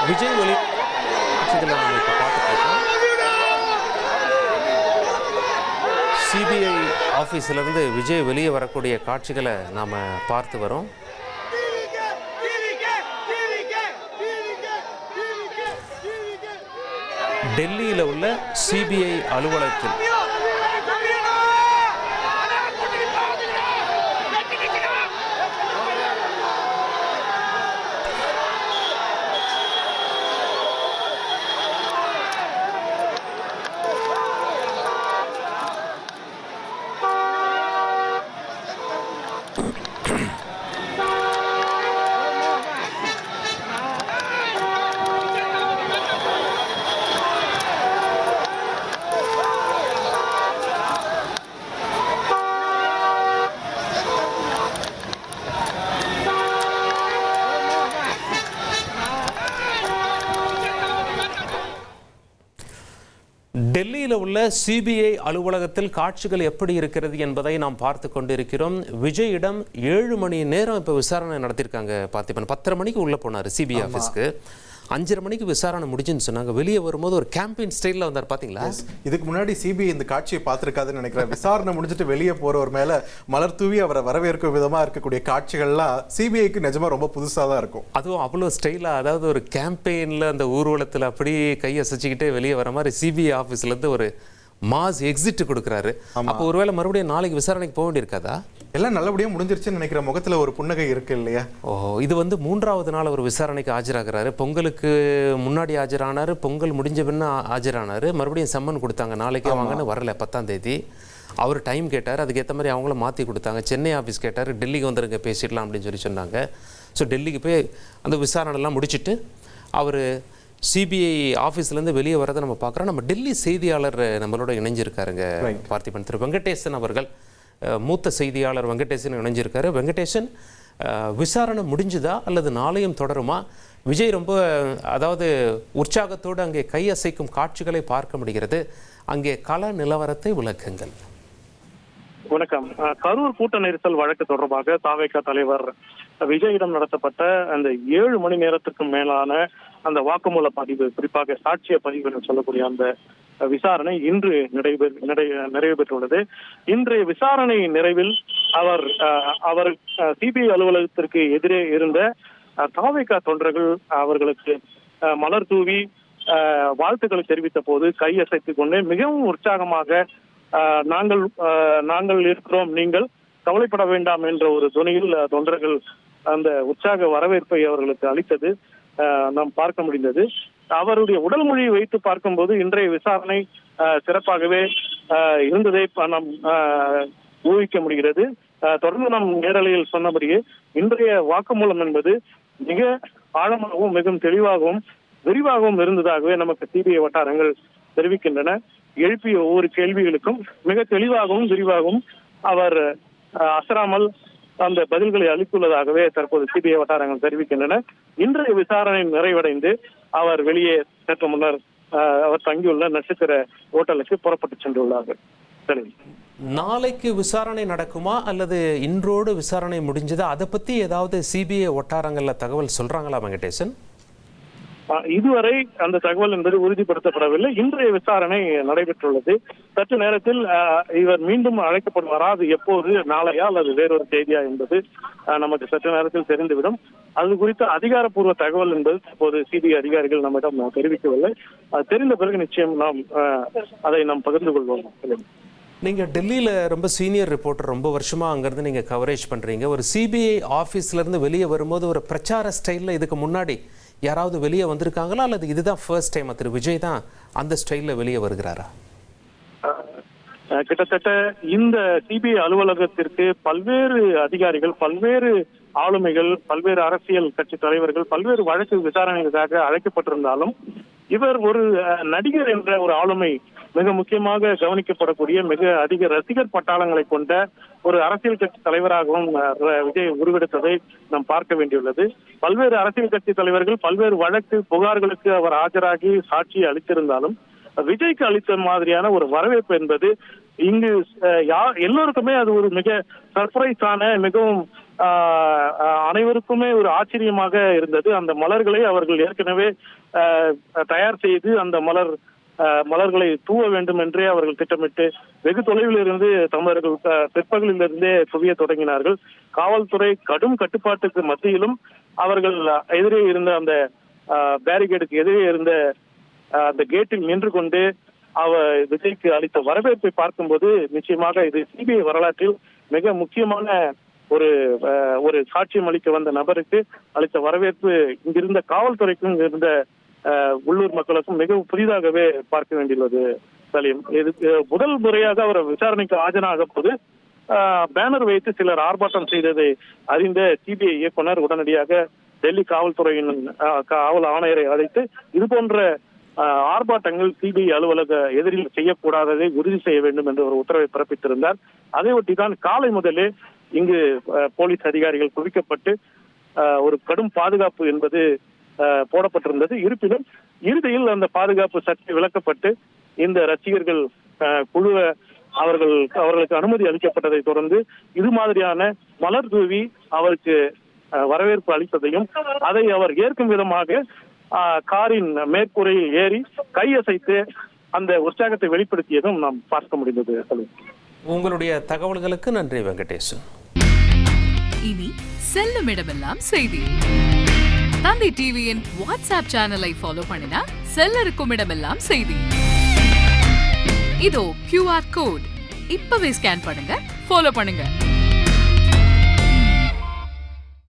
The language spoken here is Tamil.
விஜய் ஒளி காட்சிகளை நம்ம இப்போ பார்த்துட்டு இருக்கோம். சிபிஐ ஆஃபீஸிலிருந்து விஜய் வெளியே வரக்கூடிய காட்சிகளை நாம் பார்த்து வரோம். டெல்லியில் உள்ள சிபிஐ அலுவலகத்தில் டெல்லியில் உள்ள சிபிஐ அலுவலகத்தில் காட்சிகள் எப்படி இருக்கிறது என்பதை நாம் பார்த்து கொண்டிருக்கிறோம். விஜயிடம் 7 மணி நேரம் இப்போ விசாரணை நடத்தியிருக்காங்க. பார்த்திபன் 10:30 மணிக்கு உள்ளே போனார் சிபிஐ ஆஃபீஸ்க்கு. 5:30 மணிக்கு விசாரணை முடிஞ்சுன்னு சொன்னாங்க. வெளியே வரும்போது ஒரு கேம்பெயின் ஸ்டைலில் வந்தார். பார்த்தீங்களா? இதுக்கு முன்னாடி சிபிஐ இந்த காட்சியை பார்த்துருக்காதுன்னு நினைக்கிறேன். விசாரணை முடிஞ்சுட்டு வெளியே போகிறவர் மேலே மலர் தூவி அவரை வரவேற்கும் விதமாக இருக்கக்கூடிய காட்சிகள்லாம் சிபிஐக்கு நிஜமாக ரொம்ப புதுசாக தான் இருக்கும். அதுவும் அவ்வளோ ஸ்டைலாக, அதாவது ஒரு கேம்பெயினில் அந்த ஊர்வலத்தில் அப்படியே கையை அசைச்சிக்கிட்டே வெளியே வர மாதிரி சிபிஐ ஆஃபீஸ்லேருந்து ஒரு மாஸ் எக்ஸிட் கொடுக்குறாரு. அப்போ ஒருவேளை மறுபடியும் நாளைக்கு விசாரணைக்கு போக வேண்டியிருக்காதா? எல்லாம் நல்லபடியாக முடிஞ்சிருச்சுன்னு நினைக்கிற. முகத்தில் ஒரு புன்னகை இருக்கு இல்லையா? இது 3வது நாள் ஒரு விசாரணைக்கு ஆஜராகிறாரு. பொங்கலுக்கு முன்னாடி ஆஜரானார், பொங்கல் முடிஞ்ச பின்ன ஆஜரானார். மறுபடியும் சம்மன் கொடுத்தாங்க, நாளைக்கே வாங்கன்னு. வரல 10ஆம் தேதி. அவர் டைம் கேட்டார், அதுக்கேற்ற மாதிரி அவங்கள மாற்றி கொடுத்தாங்க. சென்னை ஆஃபீஸ் கேட்டார், டெல்லிக்கு வந்துருங்க பேசிடலாம் அப்படின்னு சொன்னாங்க. ஸோ டெல்லிக்கு போய் அந்த விசாரணைலாம் முடிச்சுட்டு அவர் சிபிஐ ஆஃபீஸ்லேருந்து வெளியே வரதை நம்ம பார்க்குறோம். நம்ம டெல்லி செய்தியாளர் நம்மளோட இணைஞ்சிருக்காருங்க பார்த்திபன். திரு வெங்கடேசன் அவர்கள், மூத்த செய்தியாளர் வெங்கடேசன் இணைஞ்சிருக்காரு. வெங்கடேசன், விசாரணை முடிஞ்சுதா அல்லது நாளையும் தொடருமா? விஜய் ரொம்ப அதாவது உற்சாகத்தோடு அங்கே கையசைக்கும் காட்சிகளை பார்க்க முடிகிறது. அங்கே கள நிலவரத்தை விளக்குங்கள். வணக்கம். கரூர் கூட்ட நெரிசல் வழக்கு தொடர்பாக தாவேகா தலைவர் விஜயிடம் நடத்தப்பட்ட அந்த 7 மணி நேரத்துக்கு மேலான அந்த வாக்குமூல பதிவு, குறிப்பாக சாட்சிய பதிவு என்று சொல்லக்கூடிய அந்த விசாரணை இன்று நிறைவு பெற்றுள்ளது. இன்றைய விசாரணை நிறைவில் அவர் சிபிஐ அலுவலகத்திற்கு எதிரே இருந்த தாவேகா தொண்டர்கள் அவர்களுக்கு மலர் தூவி வாழ்த்துக்களை தெரிவித்த போது கையசைத்துக் கொண்டு மிகவும் உற்சாகமாக நாங்கள் இருக்கிறோம், நீங்கள் கவலைப்பட வேண்டாம் என்ற ஒரு துணியில் தொண்டர்கள் அந்த உற்சாக வரவேற்பை அவர்களுக்கு அளித்தது நாம் பார்க்க முடிந்தது. அவருடைய உடல் மொழியை வைத்து பார்க்கும்போது இன்றைய விசாரணை சிறப்பாகவே இருந்ததை நாம் ஊகிக்க முடிகிறது. தொடர்ந்து நாம் நேரலையில் சொன்னபடியே இன்றைய வாக்குமூலம் என்பது மிக ஆழமாகவும் மிகவும் தெளிவாகவும் விரிவாகவும் இருந்ததாகவே நமக்கு சிபிஐ வட்டாரங்கள் தெரிவிக்கின்றன. எழுப்பிய ஒவ்வொரு கேள்விகளுக்கும் மிக தெளிவாகவும் விரிவாகவும் அவர் அசராமல் அந்த பதில்களை அளித்துள்ளதாகவே தற்போது சிபிஐ வட்டாரங்கள் தெரிவிக்கின்றன. இன்றைய விசாரணை நிறைவடைந்து அவர் வெளியே சற்று முன்னர் அவர் தங்கியுள்ள நட்சத்திர ஹோட்டலுக்கு புறப்பட்டு சென்றுள்ளார்கள். சரி, நாளைக்கு விசாரணை நடக்குமா அல்லது இன்றோடு விசாரணை முடிஞ்சதா? அதை பத்தி ஏதாவது சிபிஐ வட்டாரங்கள்ல தகவல் சொல்றாங்களா வெங்கடேசன்? இதுவரை அந்த தகவல் என்பது உறுதிப்படுத்தப்படவில்லை. இன்றைய விசாரணை நடைபெற்றுள்ளது. சற்று நேரத்தில் இவர் மீண்டும் அழைக்கப்படுவாரா, அது எப்போது, நாளையா அல்லது வேறொரு தேதியா என்பது நமக்கு சற்று நேரத்தில் தெரிந்துவிடும். அது குறித்த அதிகாரப்பூர்வ தகவல் என்பது தற்போது சிபிஐ அதிகாரிகள் நம்மிடம் தெரிவிக்கவில்லை. தெரிந்த பிறகு நிச்சயம் அதை நாம் பகிர்ந்து கொள்வோம். நீங்கள் டெல்லியில் ரொம்ப சீனியர் ரிப்போர்ட்டர், ரொம்ப வருஷமாக அங்கேருந்து நீங்கள் கவரேஜ் பண்ணுறீங்க. ஒரு சிபிஐ ஆஃபீஸ்லேருந்து வெளியே வரும்போது ஒரு பிரச்சார ஸ்டைலில் இதுக்கு முன்னாடி யாராவது வெளியே வந்திருக்காங்களா அல்லது இதுதான் ஃபர்ஸ்ட் டைம் திரு விஜய் தான் அந்த ஸ்டைலில் வெளியே வருகிறாரா? கிட்டத்தட்ட இந்த சிபிஐ அலுவலகத்திற்கு பல்வேறு அதிகாரிகள், பல்வேறு ஆளுமைகள், பல்வேறு அரசியல் கட்சி தலைவர்கள் பல்வேறு வழக்கு விசாரணைகளுக்காக அழைக்கப்பட்டிருந்தாலும் இவர் ஒரு நடிகர் என்ற ஒரு ஆளுமை மிக முக்கியமாக கவனிக்கப்படக்கூடிய மிக அதிக ரசிகர் பட்டாளங்களை கொண்ட ஒரு அரசியல் கட்சி தலைவராகவும் விஜய் உருவெடுத்ததை நாம் பார்க்க வேண்டியுள்ளது. பல்வேறு அரசியல் கட்சி தலைவர்கள் பல்வேறு வழக்கு புகார்களுக்கு அவர் ஆஜராகி சாட்சியை அளித்திருந்தாலும் விஜய்க்கு அளித்த மாதிரியான ஒரு வரவேற்பு என்பது இங்கு எல்லோருக்குமே அது ஒரு மிக சர்ப்ரைஸான, மிகவும் அனைவருக்குமே ஒரு ஆச்சரியமாக இருந்தது. அந்த மலர்களை அவர்கள் ஏற்கனவே தயார் செய்து அந்த மலர்களை தூவ வேண்டும் என்றே அவர்கள் திட்டமிட்டு வெகு தொலைவில் இருந்து தமிழர்கள் பிற்பகலிலிருந்தே குவிய தொடங்கினார்கள். காவல்துறை கடும் கட்டுப்பாட்டுக்கு மத்தியிலும் அவர்கள் எதிரே இருந்த அந்த பேரிகேடுக்கு எதிரே இருந்த அந்த கேட்டில் நின்று கொண்டு விஜய்க்கு அளித்த வரவேற்பை பார்க்கும்போது நிச்சயமாக இது சிபிஐ வரலாற்றில் மிக முக்கியமான ஒரு சாட்சியம் அளிக்க வந்த நபருக்கு அளித்த வரவேற்பு இங்கிருந்த காவல்துறைக்கும் இங்கிருந்த உள்ளூர் மக்களுக்கும் மிகவும் புதிதாகவே பார்க்க வேண்டியுள்ளது. சலீம், இது முதல் முறையாக அவர் விசாரணைக்கு ஆஜராக போது பேனர் வைத்து சிலர் ஆர்ப்பாட்டம் செய்ததை அறிந்த சிபிஐ இயக்குனர் உடனடியாக டெல்லி காவல்துறையின் காவல் ஆணையரை அழைத்து இது போன்ற ஆர்ப்பாட்டங்கள் சிபிஐ அலுவலக எதிரில் செய்யக்கூடாததை உறுதி செய்ய வேண்டும் என்று ஒரு உத்தரவை பிறப்பித்திருந்தார். அதை ஒட்டிதான் காலை முதலே இங்கு போலீஸ் அதிகாரிகள் குவிக்கப்பட்டு ஒரு கடும் பாதுகாப்பு என்பது போடப்பட்டிருந்தது. இருப்பினும் இறுதியில் அந்த பாதுகாப்பு சற்று விலக்கப்பட்டு இந்த ரசிகர்கள் குழுவை அவர்களுக்கு அனுமதி அளிக்கப்பட்டதை தொடர்ந்து இது மாதிரியான மலர் தூவி அவருக்கு வரவேற்பு அளித்ததையும் அதை அவர் ஏற்கும் விதமாக காரின் மேற்கூரையில் ஏறி கையசைத்து அந்த உற்சாகத்தை வெளிப்படுத்தியதும் நாம் பார்க்க முடிந்தது. உங்களுடைய தகவல்களுக்கு நன்றி வெங்கடேசன். இனி செல்லும் இடமெல்லாம் செய்தி. தந்தி டிவியின் வாட்ஸ்அப் சேனலை ஃபாலோ பண்ணினா செல்ல இருக்கும் இடமெல்லாம் செய்தி. இதோ QR கோட் இப்பவே ஸ்கேன் பண்ணுங்க, ஃபாலோ பண்ணுங்க.